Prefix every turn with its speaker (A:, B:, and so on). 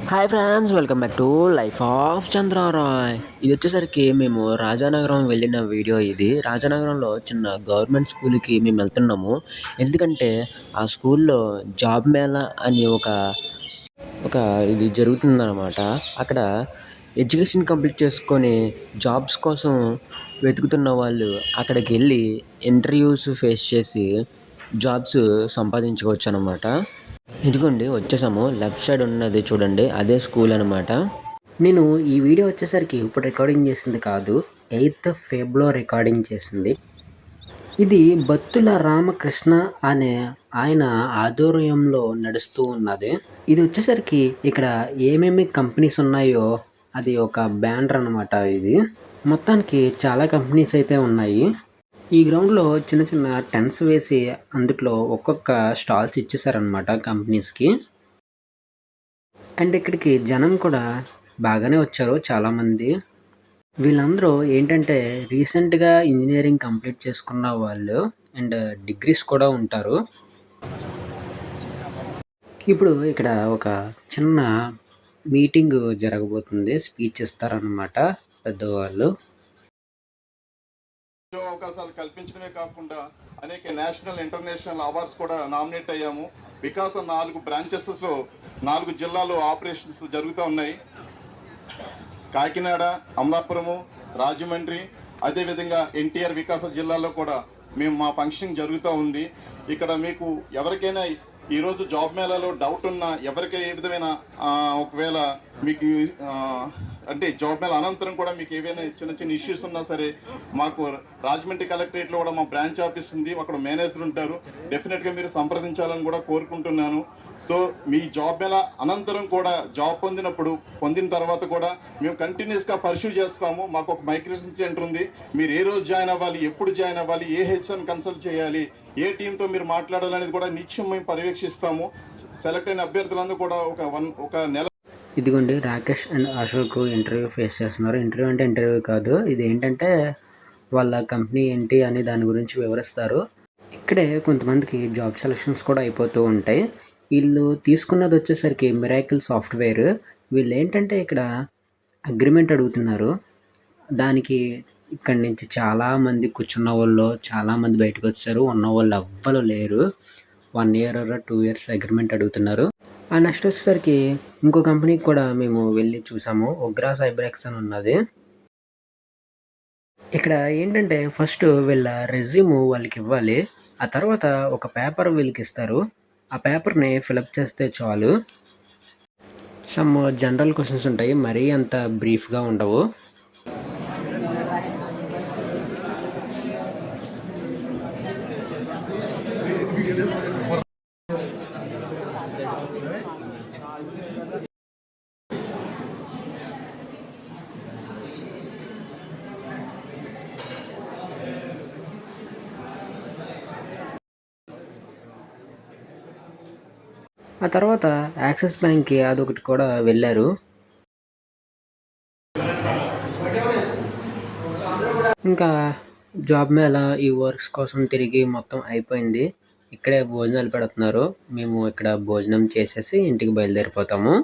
A: Hi friends, welcome back to life of Chandra Rai. ఇది వచ్చేసరికి మేము రాజానగరం వెళ్ళిన వీడియో. ఇది రాజానగరంలో చిన్న గవర్నమెంట్ స్కూల్కి మేము వెళ్తున్నాము. ఎందుకంటే ఆ స్కూల్లో జాబ్ మేళా అని ఒక ఇది జరుగుతుందన్నమాట. అక్కడ ఎడ్యుకేషన్ కంప్లీట్ చేసుకొని జాబ్స్ కోసం వెతుకుతున్న వాళ్ళు అక్కడికి వెళ్ళి ఇంటర్వ్యూస్ ఫేస్ చేసి జాబ్స్ సంపాదించుకోవచ్చు అన్నమాట. ఇదిగోండి వచ్చేసాము. లెఫ్ట్ సైడ్ ఉన్నది చూడండి, అదే స్కూల్ అనమాట. నేను ఈ వీడియో వచ్చేసరికి ఇప్పుడు రికార్డింగ్ చేసింది కాదు, 8th Febలో రికార్డింగ్ చేసింది. ఇది బత్తుల రామకృష్ణ అనే ఆయన ఆధ్వర్యంలో నడుస్తూ ఉన్నది. ఇది వచ్చేసరికి ఇక్కడ ఏమేమి కంపెనీస్ ఉన్నాయో అది ఒక బ్యానర్ అనమాట. ఇది మొత్తానికి చాలా కంపెనీస్ అయితే ఉన్నాయి. ఈ గ్రౌండ్లో చిన్న చిన్న టెంట్స్ వేసి అందులో ఒక్కొక్క స్టాల్స్ ఇచ్చేసారనమాట కంపెనీస్కి. అండ్ ఇక్కడికి జనం కూడా బాగానే వచ్చారు చాలామంది. వీళ్ళందరూ ఏంటంటే రీసెంట్గా ఇంజనీరింగ్ కంప్లీట్ చేసుకున్న వాళ్ళు అండ్ డిగ్రీస్ కూడా ఉంటారు. ఇప్పుడు ఇక్కడ ఒక చిన్న మీటింగ్ జరగబోతుంది, స్పీచ్ ఇస్తారనమాట పెద్దవాళ్ళు.
B: అవకాశాలు కల్పించడమే కాకుండా అనేక నేషనల్ ఇంటర్నేషనల్ అవార్డ్స్ కూడా నామినేట్ అయ్యాము. వికాస 4 బ్రాంచెస్లో 4 జిల్లాల్లో ఆపరేషన్స్ జరుగుతూ ఉన్నాయి. కాకినాడ, అమలాపురము, రాజమండ్రి, అదేవిధంగా ఎన్టీఆర్ వికాస జిల్లాలో కూడా మా ఫంక్షన్ జరుగుతూ ఉంది. ఇక్కడ మీకు ఎవరికైనా ఈరోజు జాబ్ మేళాలో డౌట్ ఉన్నా, ఎవరికి ఏ విధమైన ఒకవేళ మీకు అంటే జాబ్ మేళ అనంతరం కూడా మీకు ఏవైనా చిన్న చిన్న ఇష్యూస్ ఉన్నా సరే, మాకు రాజమండ్రి కలెక్టరేట్లో కూడా మా బ్రాంచ్ ఆఫీస్ ఉంది, అక్కడ మేనేజర్ ఉంటారు. డెఫినెట్గా మీరు సంప్రదించాలని కూడా కోరుకుంటున్నాను. సో మీ జాబ్ మేళ అనంతరం కూడా జాబ్ పొందిన తర్వాత కూడా మేము కంటిన్యూస్గా పర్సూ చేస్తాము. మాకు ఒక మైగ్రేషన్ సెంటర్ ఉంది. మీరు ఏ రోజు జాయిన్ అవ్వాలి, ఎప్పుడు జాయిన్ అవ్వాలి, ఏ హెచ్ఎన్ కన్సల్ట్ చేయాలి, ఏ టీంతో మీరు మాట్లాడాలనేది కూడా నిత్యం మేము పర్యవేక్షిస్తాము. సెలెక్ట్ అయిన అభ్యర్థులందరూ కూడా ఒక నెల.
A: ఇదిగోండి Rakesh and Ashok interview face చేస్తున్నారు. ఇంటర్వ్యూ అంటే ఇంటర్వ్యూ కాదు, ఇది ఏంటంటే వాళ్ళ కంపెనీ ఏంటి అని దాని గురించి వివరిస్తారు. ఇక్కడే కొంతమందికి జాబ్ సెలక్షన్స్ కూడా అయిపోతూ ఉంటాయి. వీళ్ళు తీసుకున్నది వచ్చేసరికి మిరాకిల్ సాఫ్ట్వేర్. వీళ్ళు ఏంటంటే ఇక్కడ అగ్రిమెంట్ అడుగుతున్నారు. దానికి ఇక్కడి నుంచి చాలామంది కూర్చున్న వాళ్ళు చాలామంది బయటకు వచ్చారు, ఉన్న వాళ్ళు ఎవ్వరు లేరు. 1 year or 2 years అగ్రిమెంట్ అడుగుతున్నారు. ఆ నెక్స్ట్ వచ్చేసరికి ఇంకో కంపెనీకి కూడా మేము వెళ్ళి చూసాము, ఉగ్రా సైబరెక్స్ అని ఉన్నది. ఇక్కడ ఏంటంటే ఫస్ట్ వీళ్ళ రెజ్యూమ్ వాళ్ళకి ఇవ్వాలి, ఆ తర్వాత ఒక పేపర్ వీళ్ళకి ఇస్తారు. ఆ పేపర్ని ఫిలప్ చేస్తే చాలు. సమ్ జనరల్ క్వశ్చన్స్ ఉంటాయి, మరీ అంత బ్రీఫ్గా ఉండవు. ఆ తర్వాత యాక్సిస్ బ్యాంక్కి అదొకటి కూడా వెళ్ళారు. ఇంకా జాబ్ మేళ ఈ వర్క్స్ కోసం తిరిగి మొత్తం అయిపోయింది. ఇక్కడే భోజనాలు పెడుతున్నారు. మేము ఇక్కడ భోజనం చేసేసి ఇంటికి బయలుదేరిపోతాము.